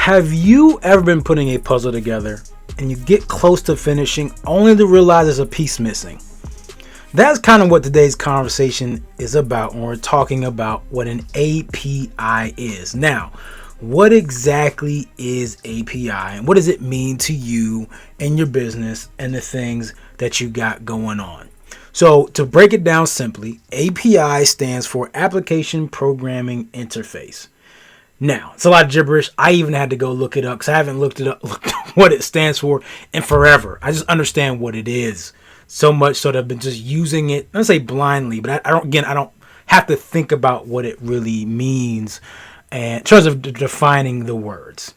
Have you ever been putting a puzzle together and you get close to finishing only to realize there's a piece missing? That's kind of what today's conversation is about when we're talking about what an API is. Now, what exactly is API and what does it mean to you and your business and the things that you got going on? So to break it down simply, API stands for Application Programming Interface. Now, it's a lot of gibberish. I even had to go look it up because I haven't looked what it stands for in forever. I just understand what it is so much so that I've been just using it, I don't say blindly, but I don't have to think about what it really means and in terms of defining the words.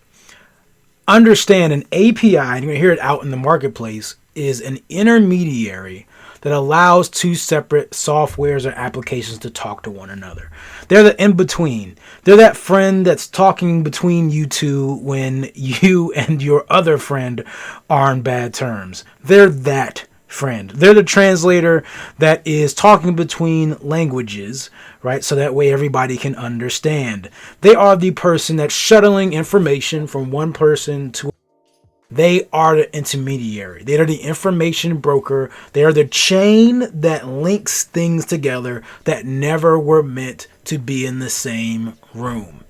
Understand an API, and you're going to hear it out in the marketplace, is an intermediary that allows two separate softwares or applications to talk to one another. They're the in-between. They're that friend that's talking between you two when you and your other friend are on bad terms. They're that friend. They're the translator that is talking between languages, right? So that way everybody can understand. They are the person that's shuttling information from one person to another. They are the intermediary. They are the information broker. They are the chain that links things together that never were meant to be in the same room.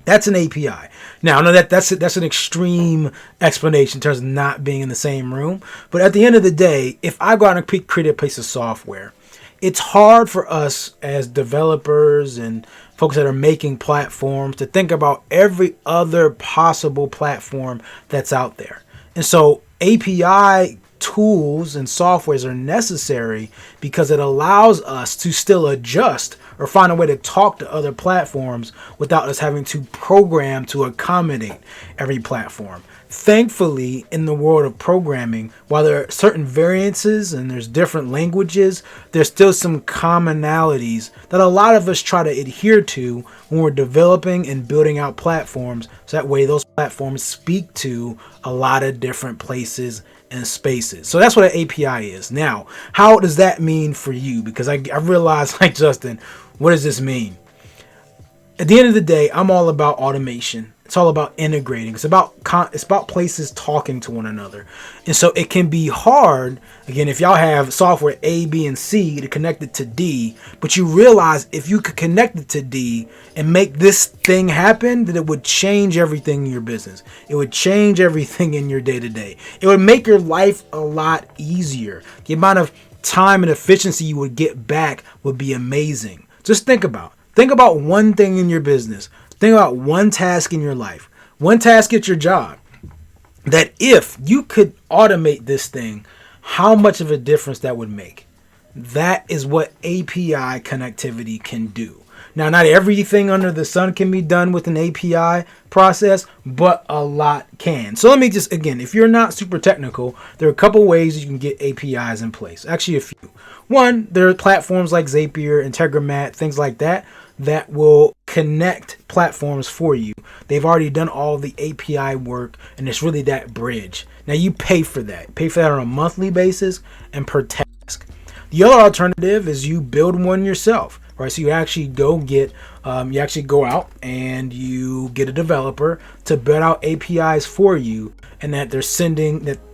That's an API. Now, I know that's an extreme explanation in terms of not being in the same room. But at the end of the day, if I go out and create a piece of software, it's hard for us as developers and folks that are making platforms to think about every other possible platform that's out there. And so API tools and softwares are necessary because it allows us to still adjust or find a way to talk to other platforms without us having to program to accommodate every platform. Thankfully, in the world of programming, while there are certain variances and there's different languages, there's still some commonalities that a lot of us try to adhere to when we're developing and building out platforms. So that way those platforms speak to a lot of different places and spaces. So that's what an API is. Now, how does that mean for you? Because I realized, like Justin, what does this mean? At the end of the day, I'm all about automation. It's all about integrating. It's about places talking to one another. And so it can be hard, again, if y'all have software A, B, and C to connect it to D, but you realize if you could connect it to D and make this thing happen, that it would change everything in your business. It would change everything in your day-to-day. It would make your life a lot easier. The amount of time and efficiency you would get back would be amazing. Just think about one thing in your business. Think about one task in your life, one task at your job, that if you could automate this thing, how much of a difference that would make. That is what API connectivity can do. Now, not everything under the sun can be done with an API process, but a lot can. So let me just, again, if you're not super technical, there are a couple ways you can get APIs in place. Actually, a few. One, there are platforms like Zapier, Integromat, things like that will connect platforms for you. They've already done all the API work, and it's really that bridge. Now you pay for that. Pay for that on a monthly basis and per task. The other alternative is you build one yourself, right? So you actually go out and you get a developer to build out APIs for you, and that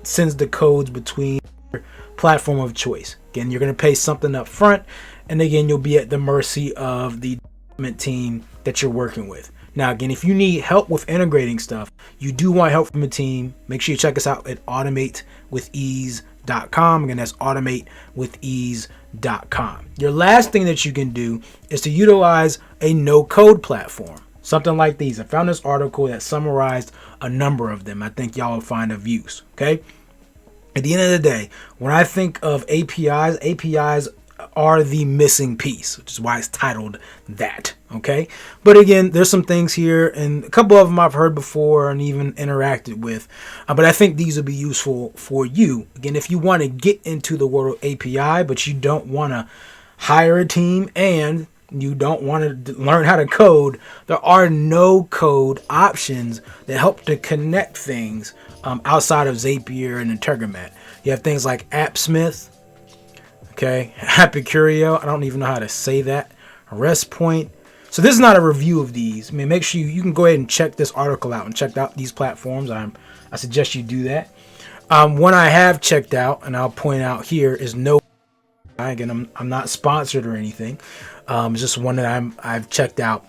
sends the codes between your platform of choice. Again, you're going to pay something up front, and again, you'll be at the mercy of the team that you're working with. Now, again, if you need help with integrating stuff, you do want help from a team, make sure you check us out at automatewithease.com. Again, that's automatewithease.com. Your last thing that you can do is to utilize a no-code platform. Something like these. I found this article that summarized a number of them. I think y'all will find of use. Okay. At the end of the day, when I think of APIs are the missing piece, which is why it's titled that. Okay. But again, there's some things here, and a couple of them I've heard before and even interacted with. But I think these will be useful for you. Again, if you want to get into the world of API, but you don't want to hire a team and you don't want to learn how to code, there are no code options that help to connect things outside of Zapier and Integromat. You have things like AppSmith, okay, Happy Curio, I don't even know how to say that, REST Point. So this is not a review of these. I mean, make sure you can go ahead and check this article out and check out these platforms. I suggest you do that. One I have checked out, and I'll point out here, is No. Again, I'm not sponsored or anything. It's just one that I've checked out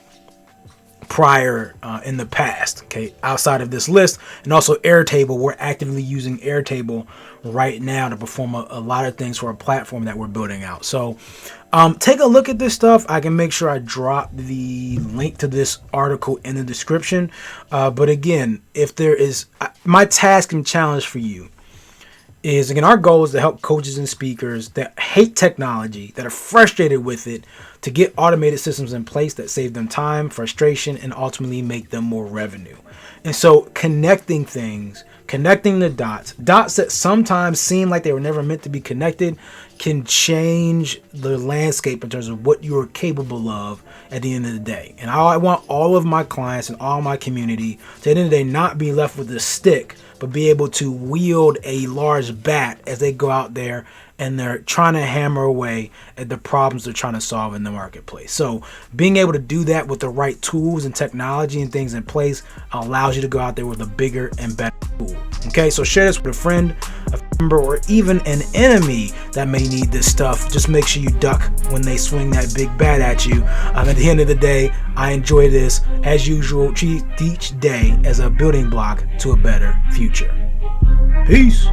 prior in the past. Okay, outside of this list, and also Airtable. We're actively using Airtable right now to perform a lot of things for a platform that we're building out. So take a look at this stuff. I can make sure I drop the link to this article in the description. But again, if there is my task and challenge for you is, again, our goal is to help coaches and speakers that hate technology, that are frustrated with it, to get automated systems in place that save them time, frustration, and ultimately make them more revenue. And so connecting things, connecting the dots that sometimes seem like they were never meant to be connected, can change the landscape in terms of what you are capable of at the end of the day. And I want all of my clients and all my community to, at the end of the day, not be left with a stick, but be able to wield a large bat as they go out there and they're trying to hammer away at the problems they're trying to solve in the marketplace. So being able to do that with the right tools and technology and things in place allows you to go out there with a bigger and better tool. Okay, so share this with a friend, a member, or even an enemy that may need this stuff. Just make sure you duck when they swing that big bat at you. At the end of the day, I enjoy this. As usual, treat each day as a building block to a better future. Peace.